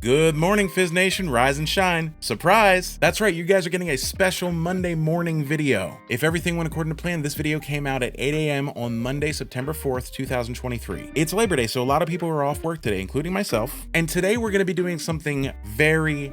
Good morning, Fizz Nation, rise and shine. Surprise! That's right, you guys are getting a special Monday morning video. If everything went according to plan, this video came out at 8 a.m. on Monday, September 4th, 2023. It's Labor Day, so a lot of people are off work today, including myself. And today we're gonna be doing something very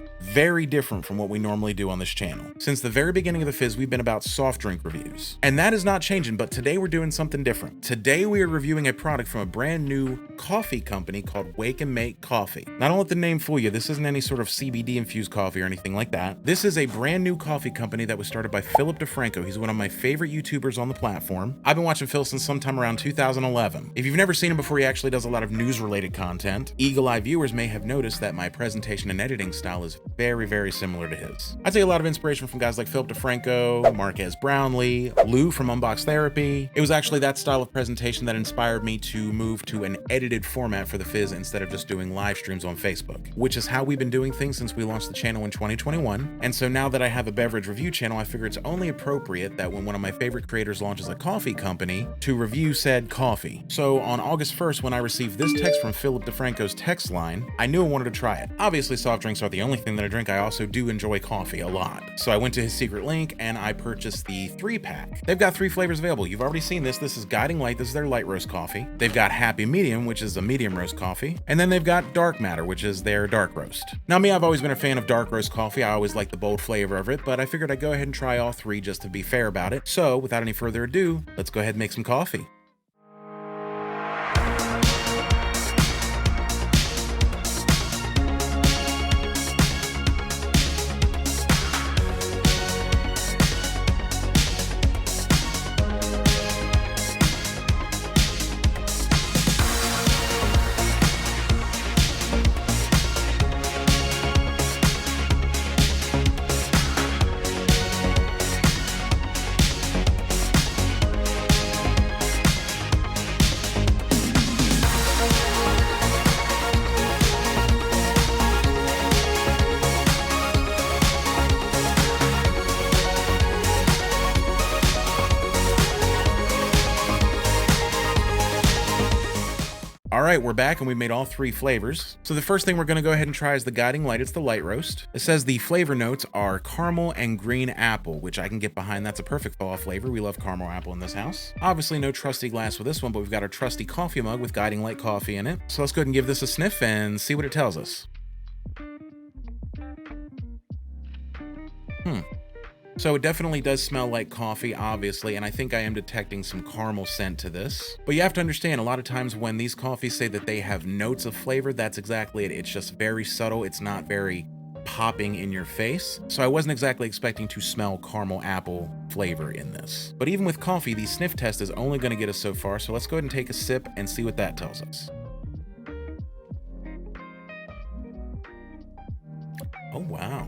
different from what we normally do on this channel. Since the very beginning of the Fizz, we've been about soft drink reviews. And that is not changing, but today we're doing something different. Today we are reviewing a product from a brand new coffee company called Wake and Make Coffee. Now don't let the name fool you, this isn't any sort of CBD infused coffee or anything like that. This is a brand new coffee company that was started by DeFranco. He's one of my favorite YouTubers on the platform. I've been watching Phil since sometime around 2011. If you've never seen him before, he actually does a lot of news related content. Eagle Eye viewers may have noticed that my presentation and editing style is very similar to his. I take a lot of inspiration from guys like Phil DeFranco, Marquez Brownlee, Lou from Unbox Therapy. It was actually that style of presentation that inspired me to move to an edited format for the Fizz instead of just doing live streams on Facebook, which is how we've been doing things since we launched the channel in 2021. And so now that I have a beverage review channel, I figure it's only appropriate that when one of my favorite creators launches a coffee company, to review said coffee. So on August 1st, when I received this text from Philip DeFranco's text line, I knew I wanted to try it. Obviously, soft drinks aren't the only thing that I drink. I also do enjoy coffee a lot. So I went to his secret link and I purchased the 3-pack. They've got 3 flavors available. You've already seen this. This is Guiding Light. This is their light roast coffee. They've got Happy Medium, which is a medium roast coffee. And then they've got Dark Matter, which is their dark roast. Now me, I've always been a fan of dark roast coffee. I always like the bold flavor of it, but I figured I'd go ahead and try all 3 just to be fair about it. So without any further ado, let's go ahead and make some coffee. All right, we're back and we made all 3 flavors. So the first thing we're gonna go ahead and try is the Guiding Light. It's the light roast. It says the flavor notes are caramel and green apple, which I can get behind. That's a perfect fall flavor. We love caramel apple in this house. Obviously no trusty glass with this one, but we've got our trusty coffee mug with Guiding Light coffee in it. So let's go ahead and give this a sniff and see what it tells us. So it definitely does smell like coffee, obviously, and I think I am detecting some caramel scent to this. But you have to understand, a lot of times when these coffees say that they have notes of flavor, that's exactly it. It's just very subtle. It's not very popping in your face. So I wasn't exactly expecting to smell caramel apple flavor in this. But even with coffee, the sniff test is only going to get us so far. So let's go ahead and take a sip and see what that tells us. Oh, wow.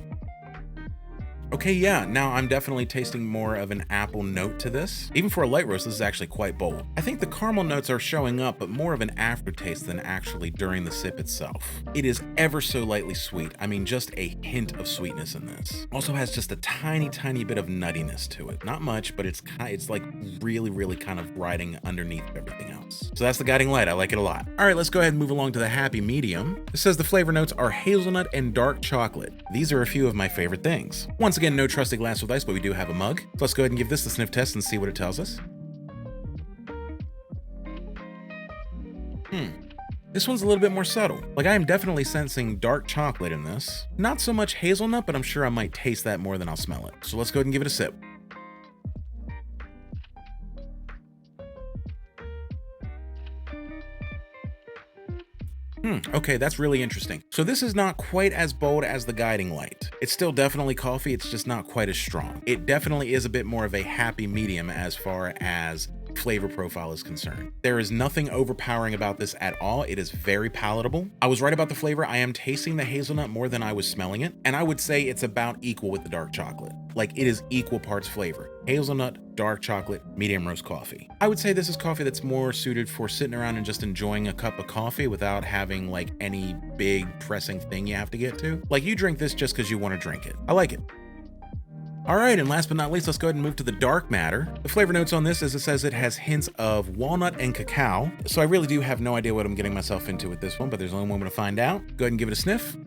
Okay, yeah, now I'm definitely tasting more of an apple note to this. Even for a light roast, this is actually quite bold. I think the caramel notes are showing up, but more of an aftertaste than actually during the sip itself. It is ever so lightly sweet. I mean, just a hint of sweetness in this. Also has just a tiny bit of nuttiness to it. Not much, but it's like really kind of riding underneath everything else. So that's the Guiding Light. I like it a lot. All right, let's go ahead and move along to the Happy Medium. It says the flavor notes are hazelnut and dark chocolate. These are a few of my favorite things. Once again, no trusty glass with ice, but we do have a mug. So let's go ahead and give this a sniff test and see what it tells us. This one's a little bit more subtle. Like, I am definitely sensing dark chocolate in this. Not so much hazelnut, but I'm sure I might taste that more than I'll smell it. So let's go ahead and give it a sip. Okay, that's really interesting. So this is not quite as bold as the Guiding Light. It's still definitely coffee, it's just not quite as strong. It definitely is a bit more of a happy medium as far as flavor profile is concerned. There is nothing overpowering about this at all. It is very palatable. I was right about the flavor. I am tasting the hazelnut more than I was smelling it, and I would say it's about equal with the dark chocolate. Like, it is equal parts flavor. Hazelnut, dark chocolate, medium roast coffee. I would say this is coffee that's more suited for sitting around and just enjoying a cup of coffee without having like any big pressing thing you have to get to. Like, you drink this just because you want to drink it. I like it. All right, and last but not least, let's go ahead and move to the Dark Matter. The flavor notes on this is it says it has hints of walnut and cacao. So I really do have no idea what I'm getting myself into with this one, but there's only one way to find out. Go ahead and give it a sniff.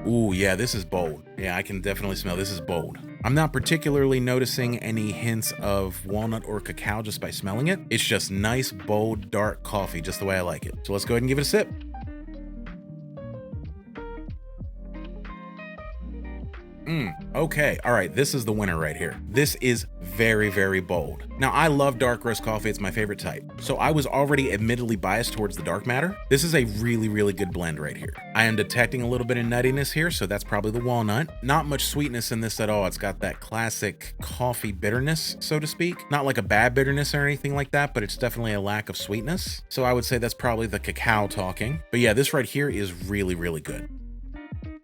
Ooh, yeah, this is bold. Yeah, I can definitely smell this is bold. I'm not particularly noticing any hints of walnut or cacao just by smelling it. It's just nice, bold, dark coffee, just the way I like it. So let's go ahead and give it a sip. Okay, all right, this is the winner right here. This is very, very bold. Now, I love dark roast coffee. It's my favorite type. So I was already admittedly biased towards the dark matter. This is a really, really good blend right here. I am detecting a little bit of nuttiness here, so that's probably the walnut. Not much sweetness in this at all. It's got that classic coffee bitterness, so to speak. Not like a bad bitterness or anything like that, but it's definitely a lack of sweetness. So I would say that's probably the cacao talking. But yeah, this right here is really, really good.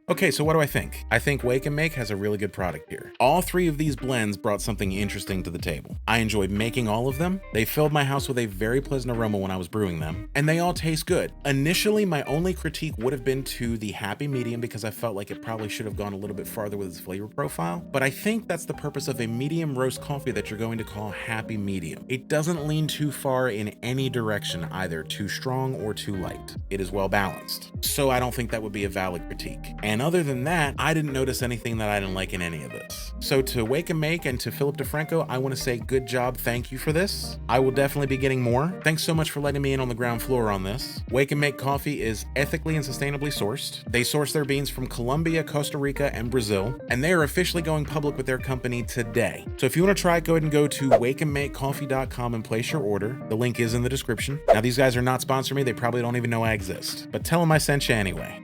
Okay, so what do I think? I think Wake and Make has a really good product here. All three of these blends brought something interesting to the table. I enjoyed making all of them. They filled my house with a very pleasant aroma when I was brewing them, and they all taste good. Initially, my only critique would have been to the happy medium because I felt like it probably should have gone a little bit farther with its flavor profile, but I think that's the purpose of a medium roast coffee that you're going to call happy medium. It doesn't lean too far in any direction, either too strong or too light. It is well balanced. So I don't think that would be a valid critique. And other than that, I didn't notice anything that I didn't like in any of this. So to Wake and Make and to Philip DeFranco, I want to say good job, thank you for this. I will definitely be getting more. Thanks so much for letting me in on the ground floor on this. Wake and Make coffee is ethically and sustainably sourced. They source their beans from Colombia, Costa Rica, and Brazil, and they are officially going public with their company today. So if you want to try it, go ahead and go to wakeandmakecoffee.com and place your order. The link is in the description. Now, these guys are not sponsoring me. They probably don't even know I exist, but tell them I sent you anyway.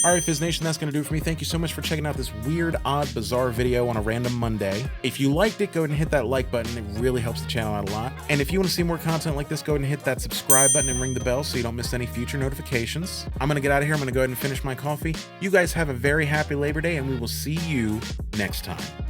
All right, Fizz Nation, that's going to do it for me. Thank you so much for checking out this weird, odd, bizarre video on a random Monday. If you liked it, go ahead and hit that like button. It really helps the channel out a lot. And if you want to see more content like this, go ahead and hit that subscribe button and ring the bell so you don't miss any future notifications. I'm going to get out of here. I'm going to go ahead and finish my coffee. You guys have a very happy Labor Day, and we will see you next time.